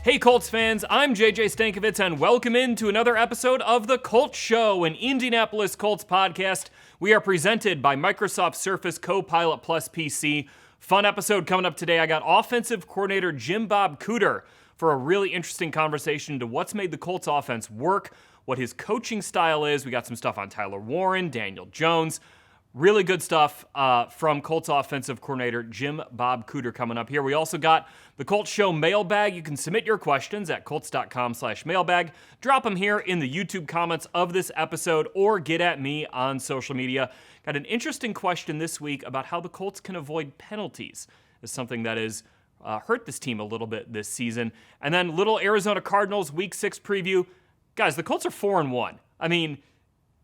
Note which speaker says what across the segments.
Speaker 1: Hey Colts fans, I'm JJ Stankevitz and welcome into another episode of the Colts Show, an Indianapolis Colts podcast. We are presented by Microsoft Surface Copilot Plus PC. Fun episode coming up today. I got offensive coordinator Jim Bob Cooter for a really interesting conversation to what's made the Colts offense work, what his coaching style is. We got some stuff on Tyler Warren, Daniel Jones. Really good stuff from Colts offensive coordinator Jim Bob Cooter coming up here. We also got the Colts Show Mailbag. You can submit your questions at colts.com/mailbag. Drop them here in the YouTube comments of this episode or get at me on social media. Got an interesting question this week about how the Colts can avoid penalties. It's something that has hurt this team a little bit this season. And then little Arizona Cardinals Week 6 preview. Guys, the Colts are 4-1. I mean,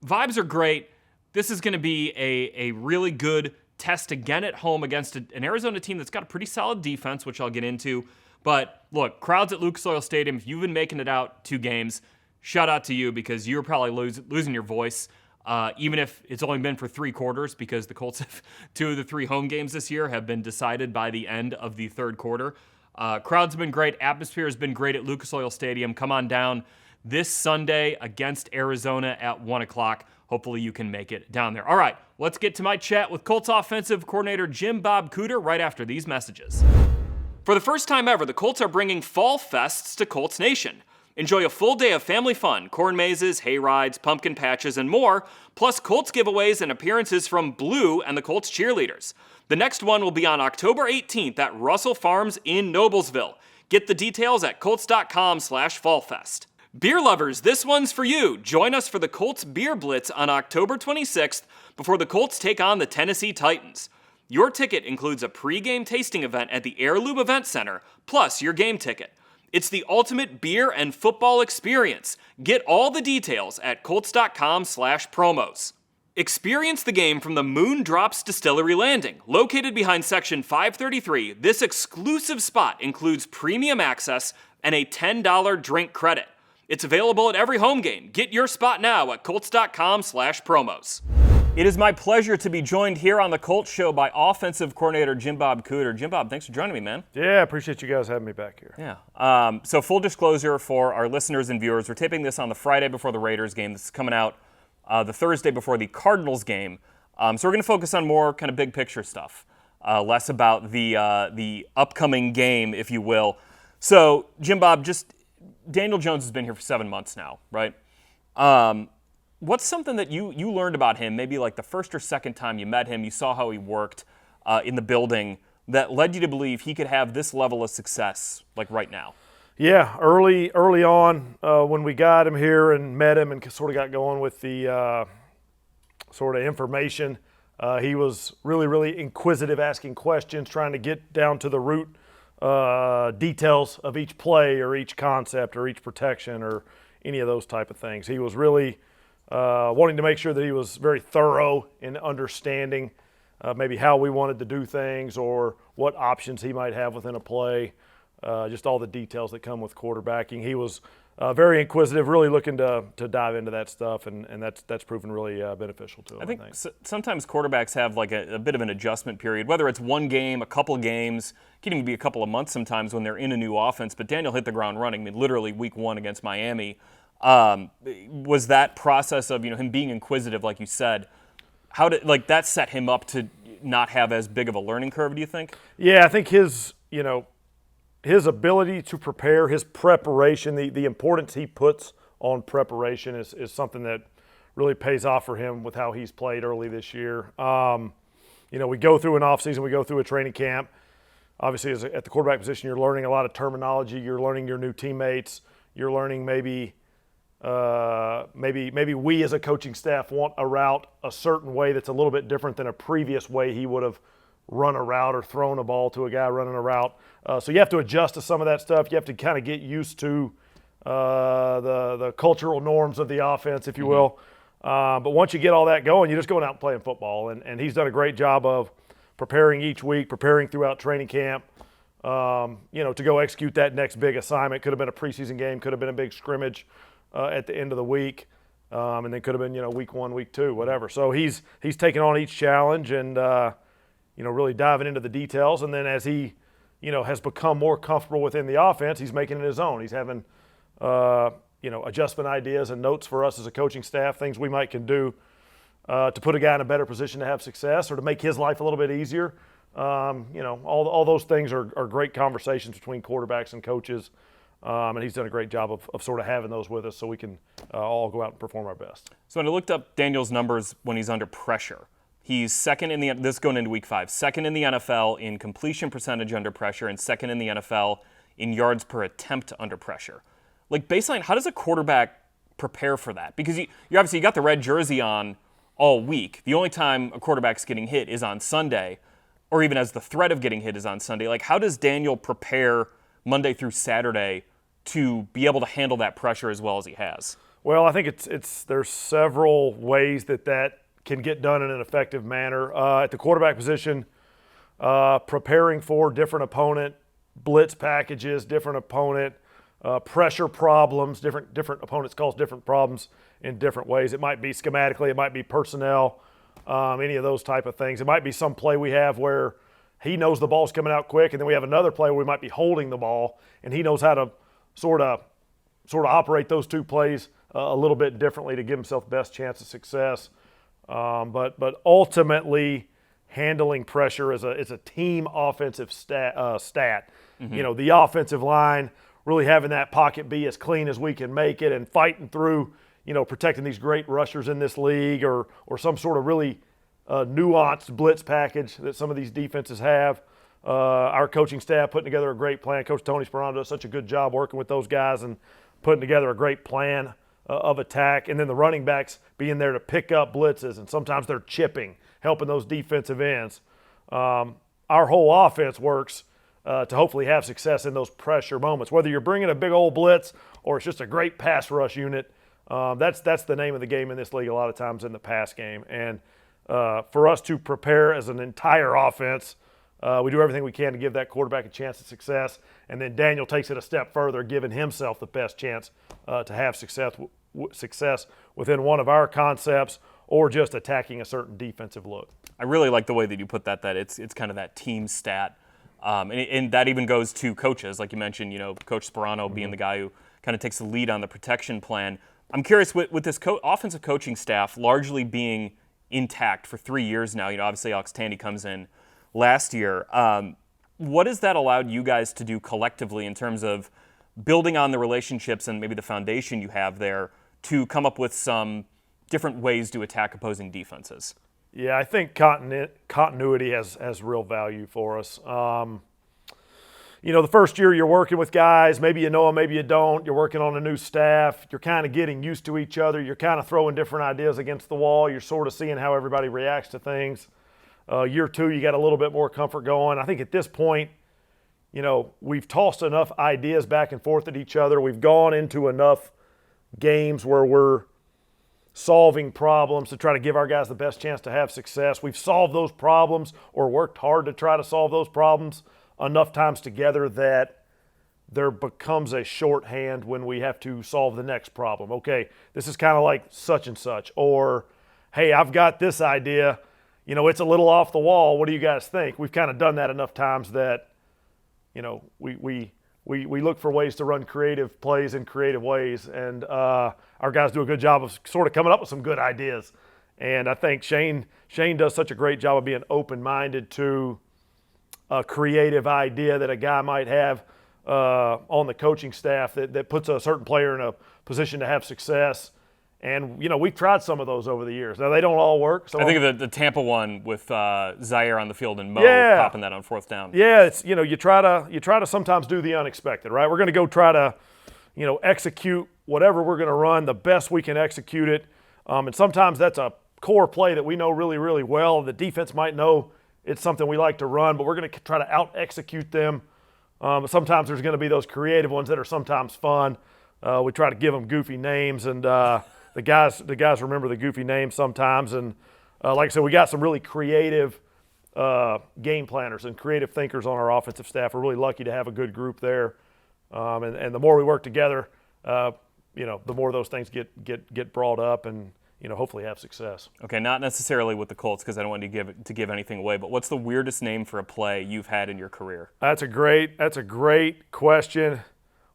Speaker 1: vibes are great. This is going to be a really good test again at home against an Arizona team that's got a pretty solid defense, which I'll get into. But look, crowds at Lucas Oil Stadium, if you've been making it out 2 games, shout out to you because you're probably losing your voice, even if it's only been for 3 quarters, because the Colts have 2 of the 3 home games this year have been decided by the end of the 3rd quarter. Crowds have been great. Atmosphere has been great at Lucas Oil Stadium. Come on down this Sunday against Arizona at 1 o'clock. Hopefully you can make it down there. All right, let's get to my chat with Colts offensive coordinator Jim Bob Cooter right after these messages. For the first time ever, the Colts are bringing Fall Fests to Colts Nation. Enjoy a full day of family fun, corn mazes, hay rides, pumpkin patches, and more, plus Colts giveaways and appearances from Blue and the Colts cheerleaders. The next one will be on October 18th at Russell Farms in Noblesville. Get the details at colts.com/fallfest. Beer lovers, this one's for you. Join us for the Colts Beer Blitz on October 26th before the Colts take on the Tennessee Titans. Your ticket includes a pre-game tasting event at the Heirloom Event Center, plus your game ticket. It's the ultimate beer and football experience. Get all the details at colts.com/promos. Experience the game from the Moon Drops Distillery Landing. Located behind Section 533, this exclusive spot includes premium access and a $10 drink credit. It's available at every home game. Get your spot now at colts.com/promos. It is my pleasure to be joined here on the Colts Show by offensive coordinator Jim Bob Cooter. Jim Bob, thanks for joining me, man.
Speaker 2: Yeah, I appreciate you guys having me back here.
Speaker 1: Yeah. So full disclosure for our listeners and viewers, we're taping this on the Friday before the Raiders game. This is coming out the Thursday before the Cardinals game. So we're going to focus on more kind of big picture stuff, less about the upcoming game, if you will. So, Jim Bob, Daniel Jones has been here for 7 months now, right? What's something that you learned about him, maybe like the first or second time you met him, you saw how he worked in the building, that led you to believe he could have this level of success like right now?
Speaker 2: Yeah, early on when we got him here and met him and sort of got going with the sort of information, he was really, really inquisitive, asking questions, trying to get down to the root details of each play or each concept or each protection or any of those type of things. He was really wanting to make sure that he was very thorough in understanding maybe how we wanted to do things or what options he might have within a play, just all the details that come with quarterbacking. He was very inquisitive, really looking to dive into that stuff, and that's proven really beneficial to him.
Speaker 1: I think sometimes quarterbacks have like a bit of an adjustment period, whether it's one game, a couple games, it can even be a couple of months sometimes when they're in a new offense. But Daniel hit the ground running. I mean, literally week 1 against Miami. Was that process of him being inquisitive, like you said, how did that set him up to not have as big of a learning curve? Do you think?
Speaker 2: Yeah, I think his ability to prepare, his preparation, the importance he puts on preparation is something that really pays off for him with how he's played early this year. We go through an offseason, we go through a training camp. Obviously, at the quarterback position, you're learning a lot of terminology. You're learning your new teammates. You're learning maybe we as a coaching staff want a route a certain way that's a little bit different than a previous way he would have run a route or thrown a ball to a guy running a route. So you have to adjust to some of that stuff. You have to kind of get used to the cultural norms of the offense, if you will. But once you get all that going, you're just going out and playing football. And he's done a great job of preparing each week, preparing throughout training camp, to go execute that next big assignment. Could have been a preseason game, could have been a big scrimmage at the end of the week, and then could have been, week 1, week 2, whatever. So he's taking on each challenge and, really diving into the details. And then as he, has become more comfortable within the offense, he's making it his own. He's having, adjustment ideas and notes for us as a coaching staff, things we can do to put a guy in a better position to have success or to make his life a little bit easier. All those things are great conversations between quarterbacks and coaches. And he's done a great job of sort of having those with us so we can all go out and perform our best.
Speaker 1: So when I looked up Daniel's numbers when he's under pressure, he's second in this going into week 5, second in the NFL in completion percentage under pressure and second in the NFL in yards per attempt under pressure. Like baseline, how does a quarterback prepare for that? Because you obviously got the red jersey on all week. The only time a quarterback's getting hit is on Sunday, or even as the threat of getting hit is on Sunday. Like how does Daniel prepare Monday through Saturday to be able to handle that pressure as well as he has?
Speaker 2: Well, I think there's several ways that can get done in an effective manner. At the quarterback position, preparing for different opponent blitz packages, different opponent pressure problems, different opponents cause different problems in different ways. It might be schematically, it might be personnel, any of those type of things. It might be some play we have where he knows the ball's coming out quick, and then we have another play where we might be holding the ball, and he knows how to sort of operate those two plays a little bit differently to give himself the best chance of success. But ultimately, handling pressure is a team offensive stat. Mm-hmm. The offensive line really having that pocket be as clean as we can make it and fighting through, protecting these great rushers in this league or some sort of really nuanced blitz package that some of these defenses have. Our coaching staff putting together a great plan. Coach Tony Sperano does such a good job working with those guys and putting together a great plan of attack. And then the running backs being there to pick up blitzes, and sometimes they're chipping, helping those defensive ends. Our whole offense works to hopefully have success in those pressure moments. Whether you're bringing a big old blitz or it's just a great pass rush unit, that's the name of the game in this league a lot of times in the pass game. And for us to prepare as an entire offense, we do everything we can to give that quarterback a chance of success. And then Daniel takes it a step further, giving himself the best chance to have success within one of our concepts or just attacking a certain defensive look.
Speaker 1: I really like the way that you put that it's kind of that team stat. And that even goes to coaches, like you mentioned, Coach Sperano being the guy who kind of takes the lead on the protection plan. I'm curious, with this offensive coaching staff largely being intact for 3 years now, obviously Alex Tandy comes in last year. What has that allowed you guys to do collectively in terms of building on the relationships and maybe the foundation you have there to come up with some different ways to attack opposing defenses?
Speaker 2: Yeah, I think continuity has real value for us. The first year you're working with guys, maybe you know them, maybe you don't. You're working on a new staff. You're kind of getting used to each other. You're kind of throwing different ideas against the wall. You're sort of seeing how everybody reacts to things. Year 2, you got a little bit more comfort going. I think at this point, we've tossed enough ideas back and forth at each other. We've gone into enough games where we're solving problems to try to give our guys the best chance to have success. We've solved those problems or worked hard to try to solve those problems enough times together that there becomes a shorthand when we have to solve the next problem. Okay, this is kind of like such and such. Or, hey, I've got this idea. It's a little off the wall. What do you guys think? We've kind of done that enough times that, we look for ways to run creative plays in creative ways, and our guys do a good job of sort of coming up with some good ideas. And I think Shane does such a great job of being open-minded to a creative idea that a guy might have on the coaching staff that puts a certain player in a position to have success. And, we've tried some of those over the years. Now, they don't all work.
Speaker 1: I think of the Tampa one with Zaire on the field and Mo popping that on 4th down.
Speaker 2: Yeah, it's you try to sometimes do the unexpected, right? We're going to go try to, execute whatever we're going to run the best we can execute it. And sometimes that's a core play that we know really, really well. The defense might know it's something we like to run, but we're going to try to out-execute them. But sometimes there's going to be those creative ones that are sometimes fun. We try to give them goofy names, and the guys remember the goofy names sometimes. And like I said, we got some really creative game planners and creative thinkers on our offensive staff. We're really lucky to have a good group there. And the more we work together, the more those things get brought up. And hopefully have success.
Speaker 1: Okay, not necessarily with the Colts because I don't want to give anything away, but what's the weirdest name for a play you've had in your career?
Speaker 2: That's a great question.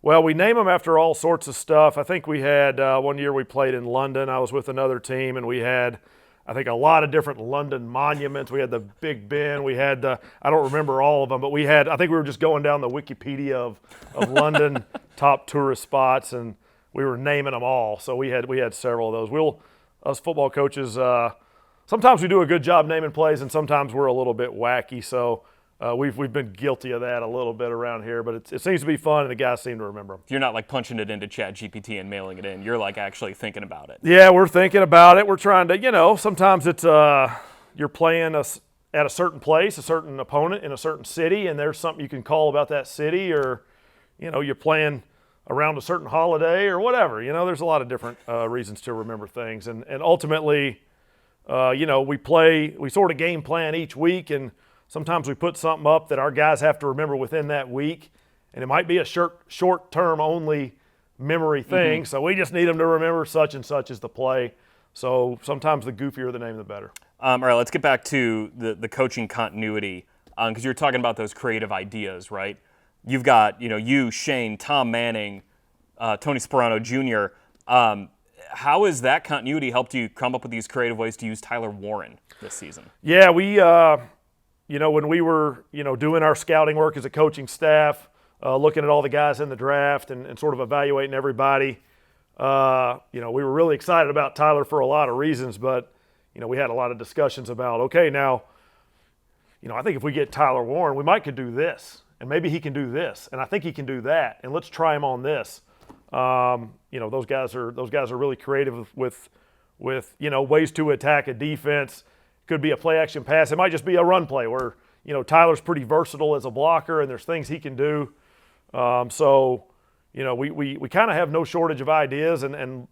Speaker 2: Well, we name them after all sorts of stuff. I think we had one year we played in London. I was with another team, and we had, I think, a lot of different London monuments. We had the Big Ben. We had I don't remember all of them, but I think we were just going down the Wikipedia of London top tourist spots, and we were naming them all. So we had several of those. Us football coaches, sometimes we do a good job naming plays, and sometimes we're a little bit wacky. So we've been guilty of that a little bit around here, but it seems to be fun, and the guys seem to remember them.
Speaker 1: You're not like punching it into ChatGPT and mailing it in. You're like actually thinking about it.
Speaker 2: Yeah, we're thinking about it. We're trying to, sometimes it's you're playing at a certain place, a certain opponent in a certain city, and there's something you can call about that city, or you're playing around a certain holiday or whatever. There's a lot of different reasons to remember things. And ultimately, we sort of game plan each week, and sometimes we put something up that our guys have to remember within that week. And it might be a short-term only memory thing, so we just need them to remember such and such is the play. So sometimes the goofier the name, the better.
Speaker 1: All right, let's get back to the coaching continuity, because you're talking about those creative ideas, right? You've got, you, Shane, Tom Manning, Tony Sperano Jr. How has that continuity helped you come up with these creative ways to use Tyler Warren this season? Yeah,
Speaker 2: we, when we were, doing our scouting work as a coaching staff, looking at all the guys in the draft and sort of evaluating everybody, we were really excited about Tyler for a lot of reasons, but, we had a lot of discussions about, okay, now, I think if we get Tyler Warren, we could do this. And maybe he can do this, and I think he can do that, and let's try him on this. Those guys are really creative with ways to attack a defense. Could be a play action pass. It might just be a run play where Tyler's pretty versatile as a blocker, and there's things he can do. We kind of have no shortage of ideas, and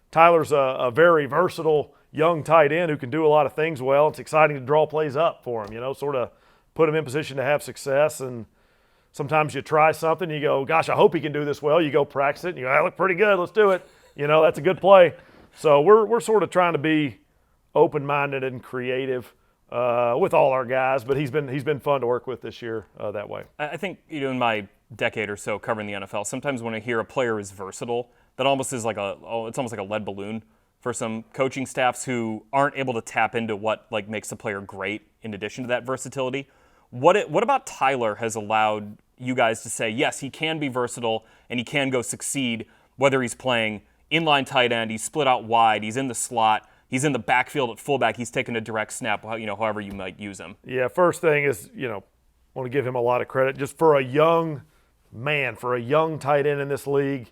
Speaker 2: Tyler's a very versatile young tight end who can do a lot of things well. It's exciting to draw plays up for him. Sort of put him in position to have success. And sometimes you try something, you go, gosh, I hope he can do this well. You go practice it, and you go, I look pretty good, let's do it. That's a good play. So we're sort of trying to be open-minded and creative with all our guys, but he's been fun to work with this year that way.
Speaker 1: I think, in my decade or so covering the NFL, sometimes when I hear a player is versatile, that almost is like it's almost like a lead balloon for some coaching staffs who aren't able to tap into what makes a player great in addition to that versatility. What about Tyler has allowed you guys to say, yes, he can be versatile and he can go succeed, whether he's playing inline tight end, he's split out wide, he's in the slot, he's in the backfield at fullback, he's taking a direct snap, however you might use him?
Speaker 2: Yeah, first thing is, want to give him a lot of credit just for a young man, for a young tight end in this league.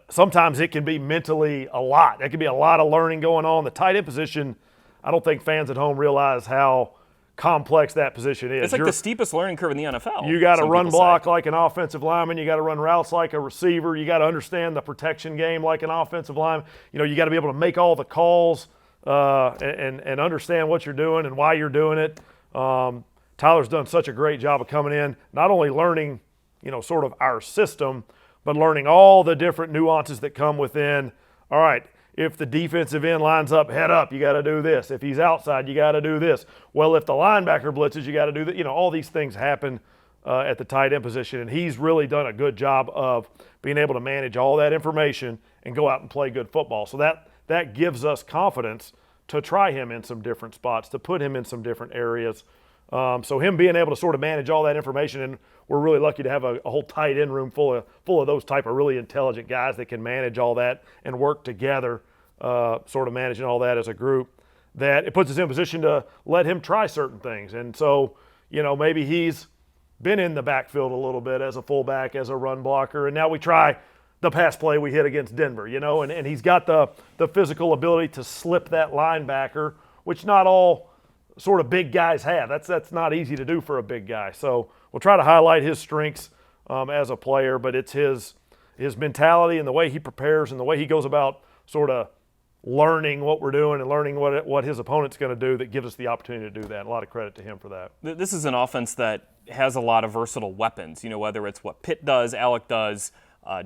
Speaker 2: Sometimes it can be mentally a lot. There can be a lot of learning going on. The tight end position, I don't think fans at home realize how complex that position is.
Speaker 1: It's like the steepest learning curve in the NFL.
Speaker 2: You got to run block like an offensive lineman. You got to run routes like a receiver. You got to understand the protection game like an offensive lineman. You got to be able to make all the calls and understand what you're doing and why you're doing it. Tyler's done such a great job of coming in, not only learning, sort of our system, but learning all the different nuances that come within. All right, if the defensive end lines up, head up, you got to do this. If he's outside, you got to do this. Well, if the linebacker blitzes, you got to do that. All these things happen at the tight end position, and he's really done a good job of being able to manage all that information and go out and play good football. So that gives us confidence to try him in some different spots, to put him in some different areas. So him being able to sort of manage all that information, and we're really lucky to have a whole tight end room full of those type of really intelligent guys that can manage all that and work together, sort of managing all that as a group, that it puts us in a position to let him try certain things. And so, maybe he's been in the backfield a little bit as a fullback, as a run blocker, and now we try the pass play we hit against Denver, and he's got the physical ability to slip that linebacker, which not all sort of big guys have. That's not easy to do for a big guy. So we'll try to highlight his strengths as a player, but it's his mentality and the way he prepares and the way he goes about sort of learning what we're doing and learning what his opponent's going to do that gives us the opportunity to do that. A lot of credit to him for that.
Speaker 1: This is an offense that has a lot of versatile weapons, whether it's what Pitt does, Alec does,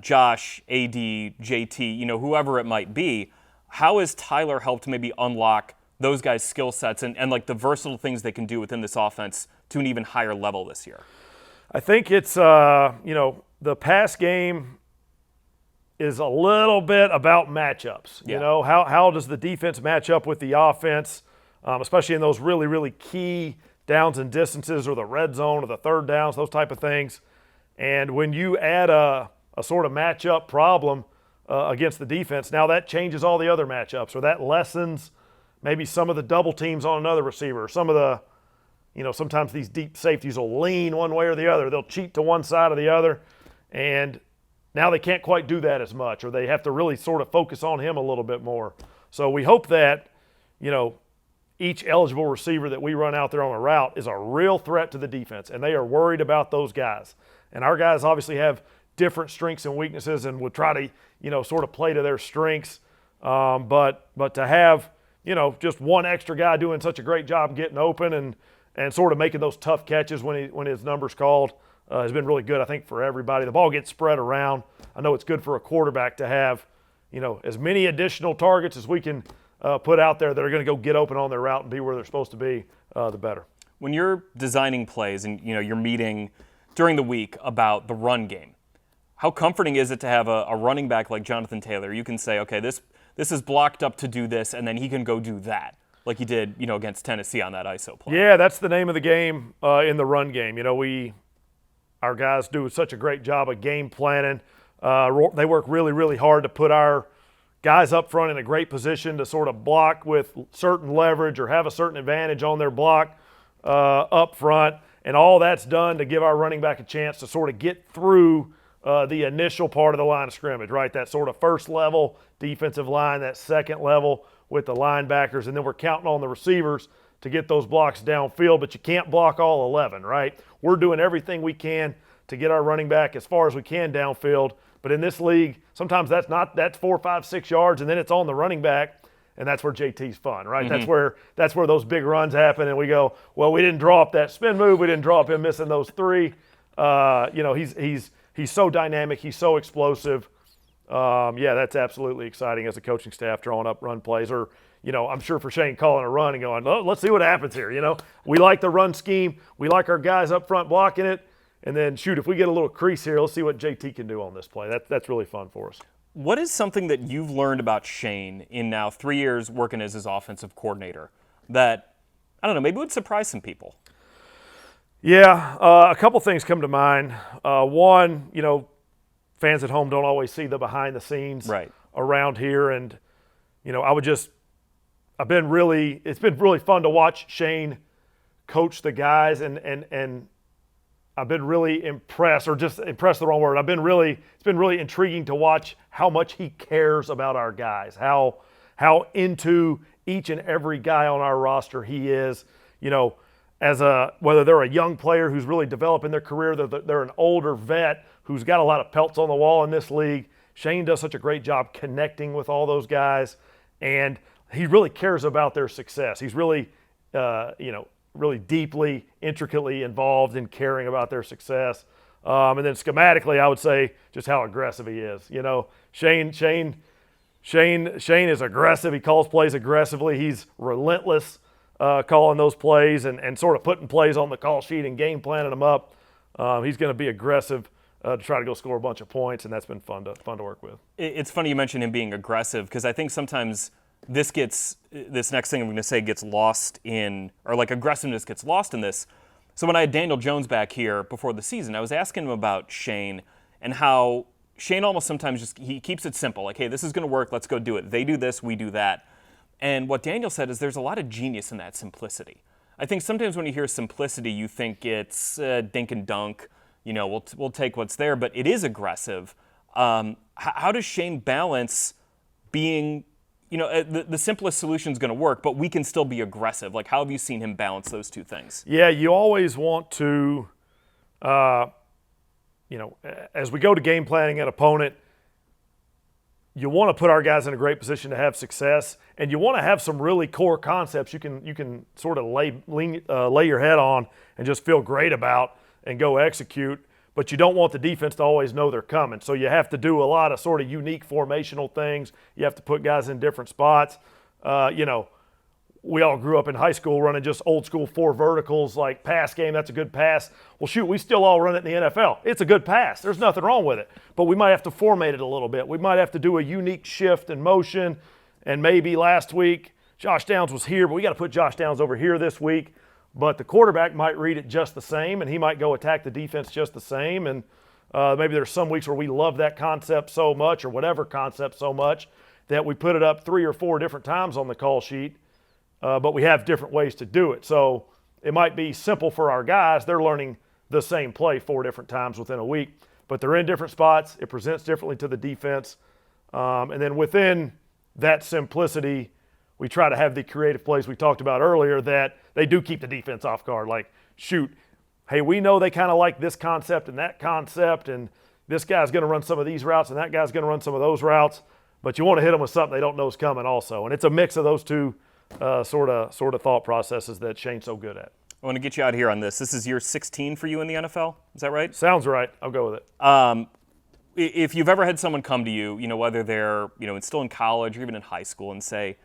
Speaker 1: Josh, AD, JT, whoever it might be. How has Tyler helped maybe unlock those guys' skill sets and like the versatile things they can do within this offense to an even higher level this year?
Speaker 2: I think it's, the pass game is a little bit about matchups.
Speaker 1: Yeah.
Speaker 2: You know, how does the defense match up with the offense, especially in those really, really key downs and distances or the red zone or the third downs, those type of things. And when you add a sort of matchup problem against the defense, now that changes all the other matchups, or that lessens maybe some of the double teams on another receiver, or some of the, sometimes these deep safeties will lean one way or the other. They'll cheat to one side or the other. And now they can't quite do that as much, or they have to really sort of focus on him a little bit more. So we hope that, each eligible receiver that we run out there on a route is a real threat to the defense, and they are worried about those guys. And our guys obviously have different strengths and weaknesses and would try to, sort of play to their strengths. But to have, just one extra guy doing such a great job getting open and sort of making those tough catches when his number's called has been really good, I think, for everybody. The ball gets spread around. I know it's good for a quarterback to have, as many additional targets as we can put out there that are going to go get open on their route and be where they're supposed to be, the better. When
Speaker 1: you're designing plays and, you're meeting during the week about the run game, how comforting is it to have a running back like Jonathan Taylor? You can say, okay, this is blocked up to do this, and then he can go do that, like he did, against Tennessee on that ISO play.
Speaker 2: Yeah, that's the name of the game in the run game. Our guys do such a great job of game planning. They work really, really hard to put our guys up front in a great position to sort of block with certain leverage or have a certain advantage on their block up front. And all that's done to give our running back a chance to sort of get through the initial part of the line of scrimmage, right? That sort of first level defensive line, that second level with the linebackers, and then we're counting on the receivers to get those blocks downfield, but you can't block all 11, right? We're doing everything we can to get our running back as far as we can downfield, but in this league, sometimes that's 4, 5, 6 yards, and then it's on the running back, and that's where JT's fun, right? Mm-hmm. That's where those big runs happen, and we go, well, we didn't draw up that spin move, we didn't draw up him missing those three. He's so dynamic, he's so explosive. That's absolutely exciting as a coaching staff drawing up run plays, or I'm sure for Shane calling a run and going, oh, let's see what happens here. We like the run scheme, we like our guys up front blocking it. And then, if we get a little crease here, let's see what JT can do on this play. That's really fun for us.
Speaker 1: What is something that you've learned about Shane in now 3 years working as his offensive coordinator that, I don't know, maybe would surprise some people?
Speaker 2: Yeah, a couple things come to mind. One, fans at home don't always see the behind the scenes around here. And, it's been really fun to watch Shane coach the guys and I've been really impressed, or just impressed the wrong word. It's been really intriguing to watch how much he cares about our guys, how into each and every guy on our roster he is, whether they're a young player who's really developing their career, they're an older vet who's got a lot of pelts on the wall in this league. Shane does such a great job connecting with all those guys, and he really cares about their success. He's really, really deeply, intricately involved in caring about their success. And then schematically, I would say just how aggressive he is. Shane is aggressive. He calls plays aggressively. He's relentless calling those plays and sort of putting plays on the call sheet and game planning them up. He's going to be aggressive to try to go score a bunch of points, and that's been fun to work with.
Speaker 1: It's funny you mentioned him being aggressive, because I think sometimes this next thing I'm going to say gets lost in, or like aggressiveness gets lost in this. So when I had Daniel Jones back here before the season, I was asking him about Shane and how Shane almost sometimes he keeps it simple. Like, hey, this is going to work. Let's go do it. They do this, we do that. And what Daniel said is there's a lot of genius in that simplicity. I think sometimes when you hear simplicity, you think it's dink and dunk. We'll take what's there, but it is aggressive. How does Shane balance being, the simplest solution is going to work, but we can still be aggressive? Like, how have you seen him balance those two things?
Speaker 2: Yeah, you always want to, as we go to game planning an opponent, you want to put our guys in a great position to have success, and you want to have some really core concepts you can sort of lay your head on and just feel great about and go execute. but you don't want the defense to always know they're coming. So you have to do a lot of sort of unique formational things. You have to put guys in different spots. We all grew up in high school running just old school 4 verticals, like pass game, that's a good pass. Well, shoot, we still all run it in the NFL. It's a good pass. There's nothing wrong with it. But we might have to formate it a little bit. We might have to do a unique shift in motion. And maybe last week, Josh Downs was here, but we got to put Josh Downs over here this week. But the quarterback might read it just the same, and he might go attack the defense just the same. And maybe there's some weeks where we love that concept so much, or whatever concept so much, that we put it up 3 or 4 different times on the call sheet. But we have different ways to do it. So it might be simple for our guys. They're learning the same play 4 different times within a week. But they're in different spots. It presents differently to the defense. And then within that simplicity, we try to have the creative plays we talked about earlier that they do keep the defense off guard. Like, shoot, hey, we know they kind of like this concept and that concept, and this guy's going to run some of these routes and that guy's going to run some of those routes. But you want to hit them with something they don't know is coming also. And it's a mix of those two sort of thought processes that Shane's so good at.
Speaker 1: I want to get you out here on this. This is year 16 for you in the NFL. Is that right?
Speaker 2: Sounds right. I'll go with it.
Speaker 1: If you've ever had someone come to you, whether they're, still in college or even in high school, and say,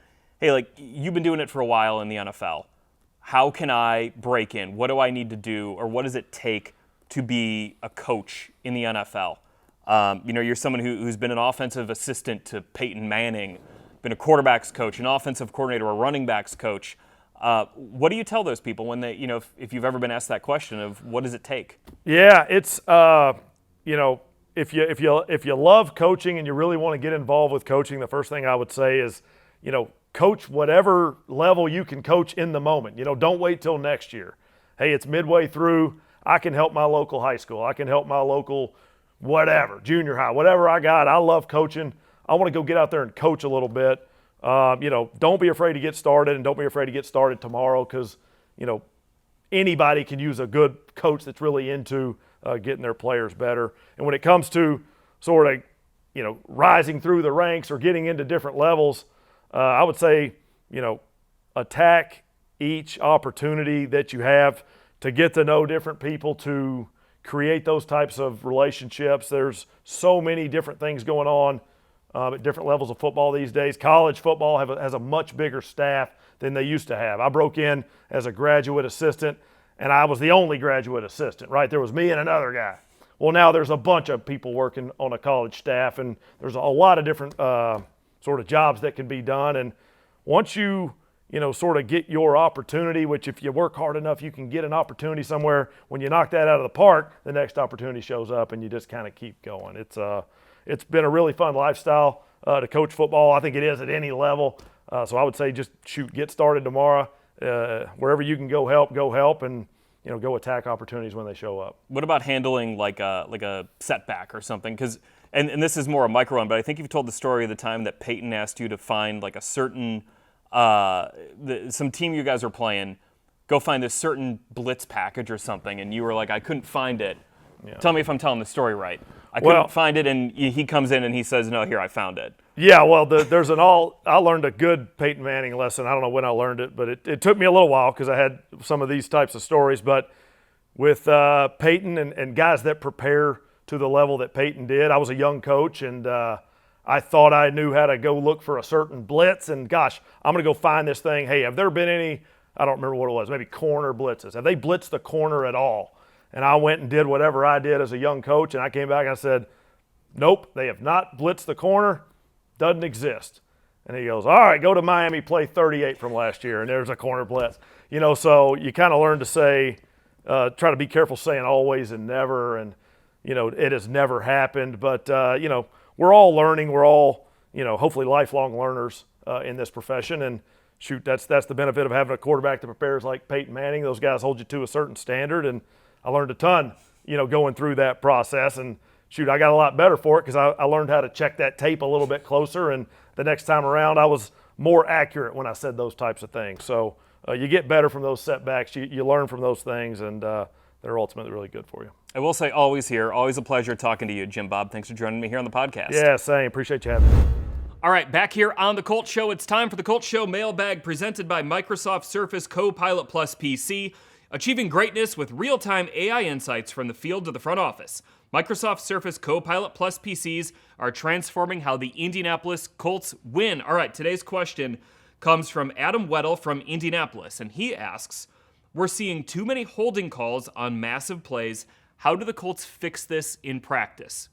Speaker 1: hey, like, you've been doing it for a while in the NFL. How can I break in? What do I need to do? Or what does it take to be a coach in the NFL? You're someone who's been an offensive assistant to Peyton Manning, been a quarterback's coach, an offensive coordinator, a running back's coach. What do you tell those people when they, if you've ever been asked that question of what does it take?
Speaker 2: Yeah, it's, if you love coaching and you really want to get involved with coaching, the first thing I would say is, coach whatever level you can coach in the moment. Don't wait till next year. Hey, it's midway through. I can help my local high school. I can help my local whatever, junior high, whatever I got. I love coaching. I want to go get out there and coach a little bit. Don't be afraid to get started, and don't be afraid to get started tomorrow because, anybody can use a good coach that's really into getting their players better. And when it comes to sort of, rising through the ranks or getting into different levels, I would say, attack each opportunity that you have to get to know different people, to create those types of relationships. There's so many different things going on at different levels of football these days. College football has a much bigger staff than they used to have. I broke in as a graduate assistant, and I was the only graduate assistant, right? There was me and another guy. Well, now there's a bunch of people working on a college staff, and there's a lot of different sort of jobs that can be done. And once you, sort of get your opportunity, which if you work hard enough, you can get an opportunity somewhere. When you knock that out of the park, the next opportunity shows up, and you just kind of keep going. It's been a really fun lifestyle to coach football. I think it is at any level. So I would say just get started tomorrow. Wherever you can go help, and go attack opportunities when they show up.
Speaker 1: What about handling like a setback or something? Because and this is more a micro one, but I think you've told the story of the time that Peyton asked you to find like a certain some team you guys were playing, go find this certain blitz package or something, and you were like, I couldn't find it. Yeah. Tell me if I'm telling the story right. I couldn't find it, and he comes in and he says, no, here, I found it.
Speaker 2: Yeah, well, I learned a good Peyton Manning lesson. I don't know when I learned it, but it took me a little while because I had some of these types of stories. But with Peyton and guys that prepare to the level that Peyton did, I was a young coach, and I thought I knew how to go look for a certain blitz. And, gosh, I'm going to go find this thing. Hey, have there been any, I don't remember what it was, maybe corner blitzes. Have they blitzed the corner at all? And I went and did whatever I did as a young coach, and I came back and I said, nope, they have not blitzed the corner. Doesn't exist. And he goes, all right, go to Miami, play 38 from last year, and there's a corner blitz. So you kind of learn to say, try to be careful saying always and never, and, it has never happened. But, we're all learning. We're all, hopefully lifelong learners in this profession. And, shoot, that's the benefit of having a quarterback that prepares like Peyton Manning. Those guys hold you to a certain standard, and I learned a ton, going through that process. And, shoot, I got a lot better for it because I learned how to check that tape a little bit closer, and the next time around I was more accurate when I said those types of things. So you get better from those setbacks. You learn from those things, and they're ultimately really good for you.
Speaker 1: I will say always a pleasure talking to you, Jim Bob. Thanks for joining me here on the podcast.
Speaker 2: Yeah, same. Appreciate you having me.
Speaker 1: All right, back here on the Colts Show, it's time for the Colts Show Mailbag presented by Microsoft Surface Copilot Plus PC. Achieving greatness with real-time AI insights from the field to the front office. Microsoft Surface Copilot Plus PCs are transforming how the Indianapolis Colts win. All right, today's question comes from Adam Weddle from Indianapolis, and he asks, we're seeing too many holding calls on massive plays. How do the Colts fix this in practice?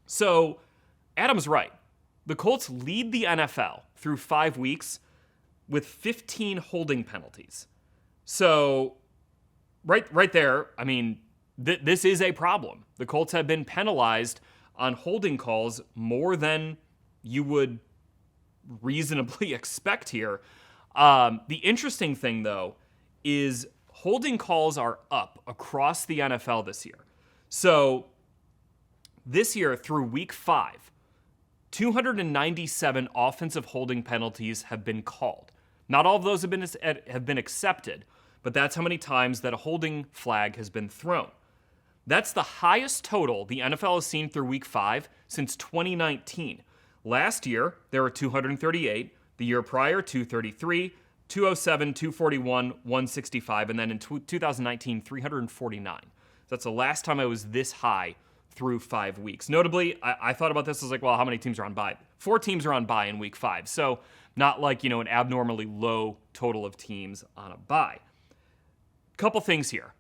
Speaker 1: So, Adam's right. The Colts lead the NFL through 5 weeks with 15 holding penalties. So, right there, I mean, this is a problem. The Colts have been penalized on holding calls more than you would reasonably expect here. The interesting thing, though, is holding calls are up across the NFL this year. So this year, through week 5, 297 offensive holding penalties have been called. Not all of those have been accepted, but that's how many times that a holding flag has been thrown. That's the highest total the NFL has seen through week 5 since 2019. Last year, there were 238. The year prior, 233, 207, 241, 165, and then in 2019, 349. So that's the last time I was this high through 5 weeks. Notably, I thought about this, I was like, well, how many teams are on bye? 4 teams are on bye in week 5. So not like, an abnormally low total of teams on a bye. Couple things here.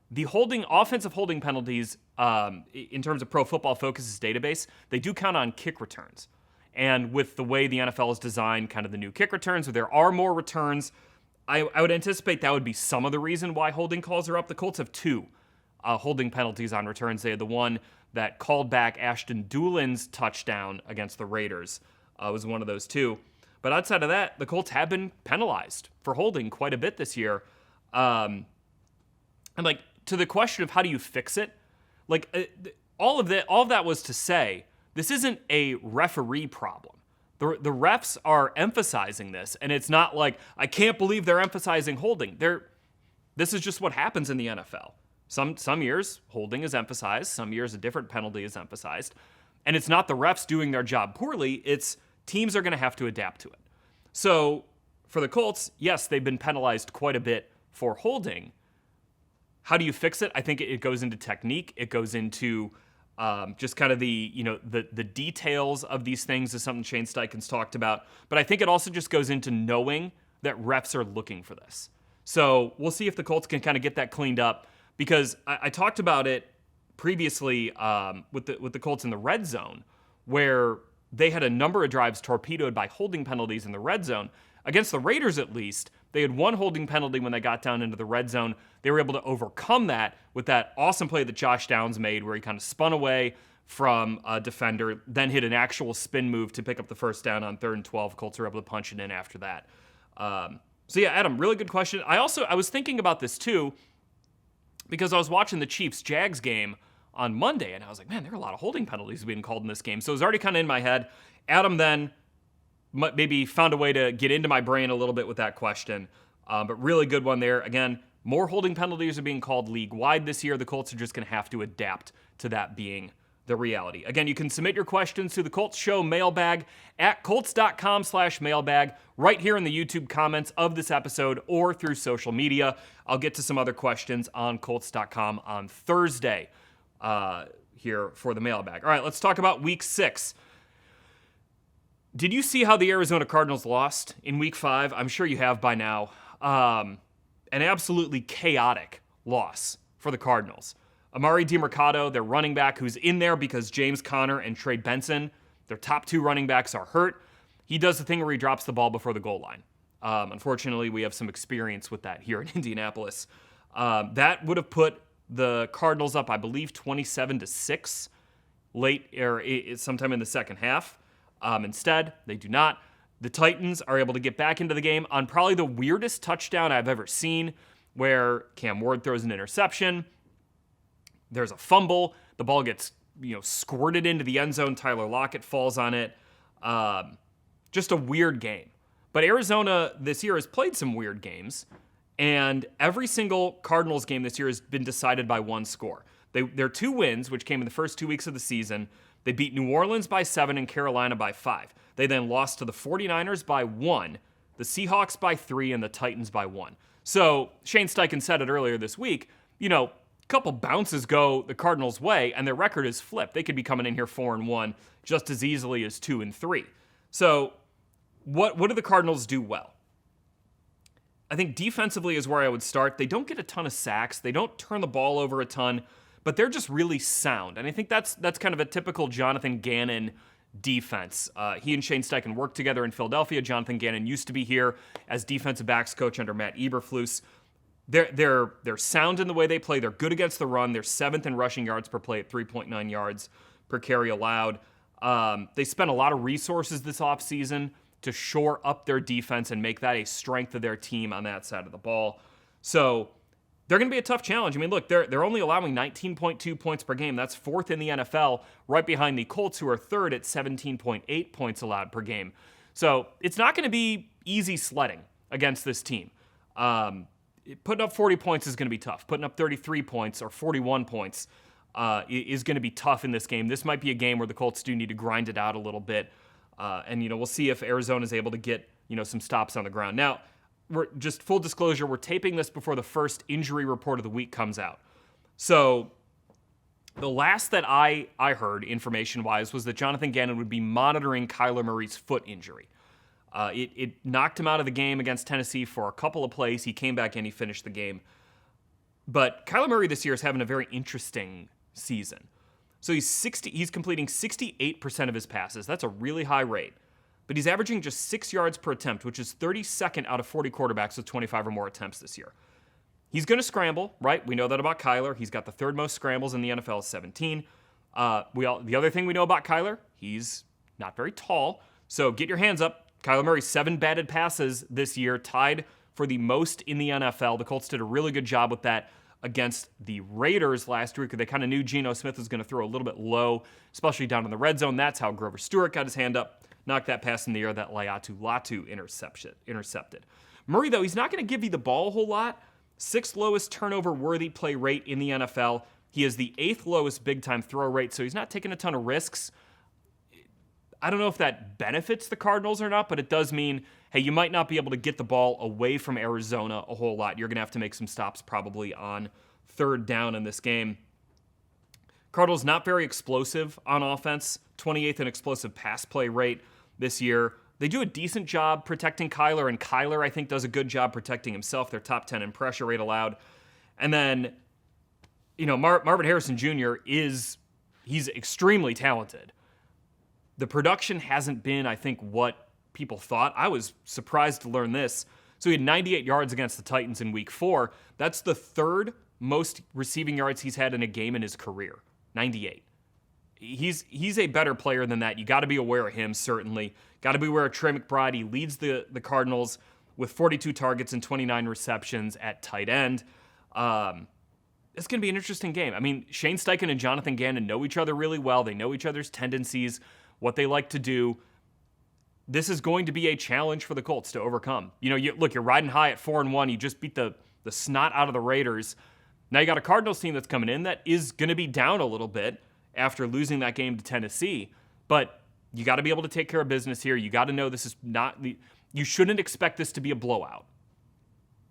Speaker 1: The offensive holding penalties, in terms of Pro Football Focus's database, they do count on kick returns. And with the way the NFL is designed, kind of the new kick returns, where there are more returns, I would anticipate that would be some of the reason why holding calls are up. The Colts have 2 holding penalties on returns. They had the one that called back Ashton Doolin's touchdown against the Raiders was one of those 2. But outside of that, the Colts have been penalized for holding quite a bit this year. And to the question of how do you fix it, all of that was to say, this isn't a referee problem. The refs are emphasizing this, and it's not like, I can't believe they're emphasizing holding. This is just what happens in the NFL. Some years, holding is emphasized. Some years, a different penalty is emphasized. And it's not the refs doing their job poorly. It's teams are going to have to adapt to it. So for the Colts, yes, they've been penalized quite a bit for holding. How do you fix it? I think it goes into technique. It goes into just kind of the details of these things is something Shane Steichen's talked about. But I think it also just goes into knowing that refs are looking for this. So we'll see if the Colts can kind of get that cleaned up, because I talked about it previously with the Colts in the red zone, where they had a number of drives torpedoed by holding penalties in the red zone. Against the Raiders, at least, they had 1 holding penalty when they got down into the red zone. They were able to overcome that with that awesome play that Josh Downs made, where he kind of spun away from a defender, then hit an actual spin move to pick up the first down on 3rd and 12. Colts were able to punch it in after that. So yeah, Adam, really good question. I was thinking about this too, because I was watching the Chiefs-Jags game on Monday, and I was like, man, there are a lot of holding penalties being called in this game. So it was already kind of in my head. Adam then maybe found a way to get into my brain a little bit with that question. But really good one there. Again, more holding penalties are being called league-wide this year. The Colts are just going to have to adapt to that being the reality. Again, you can submit your questions to the Colts Show Mailbag at colts.com/mailbag right here in the YouTube comments of this episode or through social media. I'll get to some other questions on colts.com on Thursday here for the mailbag. All right, let's talk about Week 6. Did you see how the Arizona Cardinals lost in Week 5? I'm sure you have by now. An absolutely chaotic loss for the Cardinals. Amari DiMercado, their running back, who's in there because James Conner and Trey Benson, their top 2 running backs, are hurt. He does the thing where he drops the ball before the goal line. Unfortunately, we have some experience with that here in Indianapolis. That would have put the Cardinals up, I believe, 27-6 late or sometime in the second half. Instead, they do not. The Titans are able to get back into the game on probably the weirdest touchdown I've ever seen, where Cam Ward throws an interception. There's a fumble. The ball gets squirted into the end zone. Tyler Lockett falls on it. Just a weird game. But Arizona this year has played some weird games, and every single Cardinals game this year has been decided by one score. Their 2 wins, which came in the first 2 weeks of the season, they beat New Orleans by 7 and Carolina by 5. They then lost to the 49ers by 1, the Seahawks by 3, and the Titans by 1. So Shane Steichen said it earlier this week, a couple bounces go the Cardinals' way, and their record is flipped. They could be coming in here 4-1 just as easily as 2-3. So what do the Cardinals do well? I think defensively is where I would start. They don't get a ton of sacks. They don't turn the ball over a ton, but they're just really sound. And I think that's kind of a typical Jonathan Gannon defense. He and Shane Steichen worked together in Philadelphia. Jonathan Gannon used to be here as defensive backs coach under Matt Eberflus. They're sound in the way they play. They're good against the run. They're 7th in rushing yards per play at 3.9 yards per carry allowed. They spent a lot of resources this offseason to shore up their defense and make that a strength of their team on that side of the ball. So they're going to be a tough challenge. I mean, look, they're only allowing 19.2 points per game. That's 4th in the NFL, right behind the Colts, who are 3rd at 17.8 points allowed per game. So it's not going to be easy sledding against this team. Putting up 40 points is going to be tough. Putting up 33 points or 41 points is going to be tough in this game. This might be a game where the Colts do need to grind it out a little bit. And we'll see if Arizona is able to get, some stops on the ground. Now, we're just full disclosure, we're taping this before the first injury report of the week comes out. So the last that I heard information-wise was that Jonathan Gannon would be monitoring Kyler Murray's foot injury. It knocked him out of the game against Tennessee for a couple of plays. He came back in, he finished the game. But Kyler Murray this year is having a very interesting season. So he's completing 68% of his passes. That's a really high rate. But he's averaging just 6 yards per attempt, which is 32nd out of 40 quarterbacks with 25 or more attempts this year. He's going to scramble, right? We know that about Kyler. He's got the 3rd most scrambles in the NFL, 17. The other thing we know about Kyler, he's not very tall. So get your hands up. Kyler Murray, 7 batted passes this year, tied for the most in the NFL. The Colts did a really good job with that against the Raiders last week. They kind of knew Geno Smith was going to throw a little bit low, especially down in the red zone. That's how Grover Stewart got his hand up, knocked that pass in the air that Latu intercepted. Murray, though, he's not going to give you the ball a whole lot. 6th lowest turnover-worthy play rate in the NFL. He has the 8th lowest big-time throw rate, so he's not taking a ton of risks. I don't know if that benefits the Cardinals or not, but it does mean, hey, you might not be able to get the ball away from Arizona a whole lot. You're going to have to make some stops probably on 3rd down in this game. Cardinals not very explosive on offense, 28th in explosive pass play rate this year. They do a decent job protecting Kyler, and Kyler, I think, does a good job protecting himself. They're top 10 in pressure rate allowed. And then, Marvin Harrison Jr. he's extremely talented. The production hasn't been, I think, what people thought. I was surprised to learn this. So he had 98 yards against the Titans in Week 4. That's the 3rd most receiving yards he's had in a game in his career, 98. He's a better player than that. You got to be aware of him, certainly. Got to be aware of Trey McBride. He leads the Cardinals with 42 targets and 29 receptions at tight end. It's going to be an interesting game. I mean, Shane Steichen and Jonathan Gannon know each other really well. They know each other's tendencies, what they like to do. This is going to be a challenge for the Colts to overcome. You're riding high at 4-1. You just beat the snot out of the Raiders. Now you got a Cardinals team that's coming in that is going to be down a little bit after losing that game to Tennessee. But you got to be able to take care of business here. You got to know this is not you shouldn't expect this to be a blowout.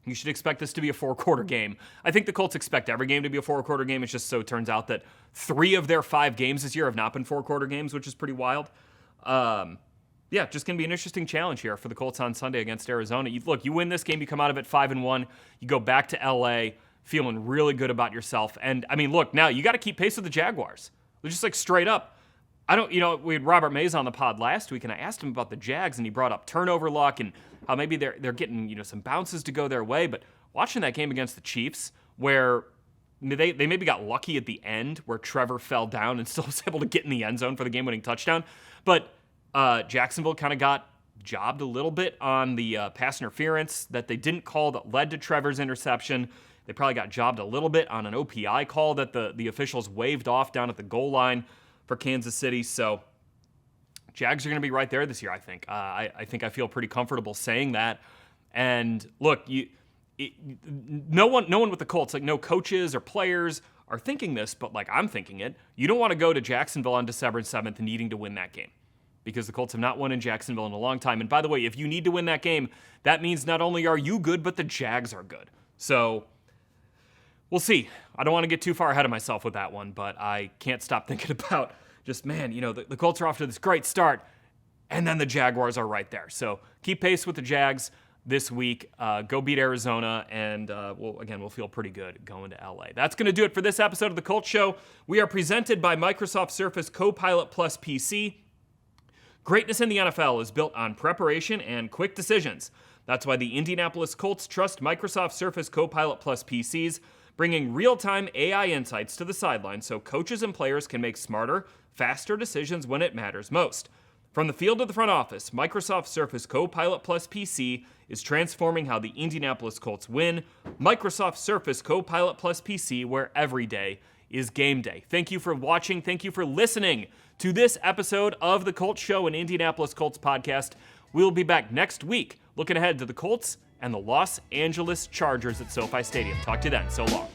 Speaker 1: You should expect this to be a 4-quarter game. I think the Colts expect every game to be a 4-quarter game. It just so turns out that 3 of their 5 games this year have not been 4-quarter games, which is pretty wild. Just going to be an interesting challenge here for the Colts on Sunday against Arizona. You win this game, you come out of it 5-1. You go back to L.A. feeling really good about yourself. And, now you got to keep pace with the Jaguars. They're just straight up. We had Robert Mays on the pod last week, and I asked him about the Jags, and he brought up turnover luck and how maybe they're getting, some bounces to go their way. But watching that game against the Chiefs, where they maybe got lucky at the end, where Trevor fell down and still was able to get in the end zone for the game-winning touchdown. But Jacksonville kind of got jobbed a little bit on the pass interference that they didn't call that led to Trevor's interception. They probably got jobbed a little bit on an OPI call that the officials waved off down at the goal line for Kansas City. So Jags are going to be right there this year, I think. I think I feel pretty comfortable saying that. And look, no one with the Colts, no coaches or players are thinking this, but I'm thinking it. You don't want to go to Jacksonville on December 7th needing to win that game. because the Colts have not won in Jacksonville in a long time. And by the way, if you need to win that game, that means not only are you good, but the Jags are good. So we'll see. I don't want to get too far ahead of myself with that one, but I can't stop thinking about just, man, the Colts are off to this great start, and then the Jaguars are right there. So keep pace with the Jags this week. Go beat Arizona, and we'll feel pretty good going to LA. That's going to do it for this episode of the Colts Show. We are presented by Microsoft Surface Copilot Plus PC. Greatness in the NFL is built on preparation and quick decisions. That's why the Indianapolis Colts trust Microsoft Surface Copilot Plus PCs, bringing real-time AI insights to the sideline so coaches and players can make smarter, faster decisions when it matters most. From the field to the front office, Microsoft Surface Copilot Plus PC is transforming how the Indianapolis Colts win. Microsoft Surface Copilot Plus PC, where every day is game day. Thank you for watching. Thank you for listening to this episode of the Colts Show, an Indianapolis Colts podcast. We'll be back next week looking ahead to the Colts and the Los Angeles Chargers at SoFi Stadium. Talk to you then. So long.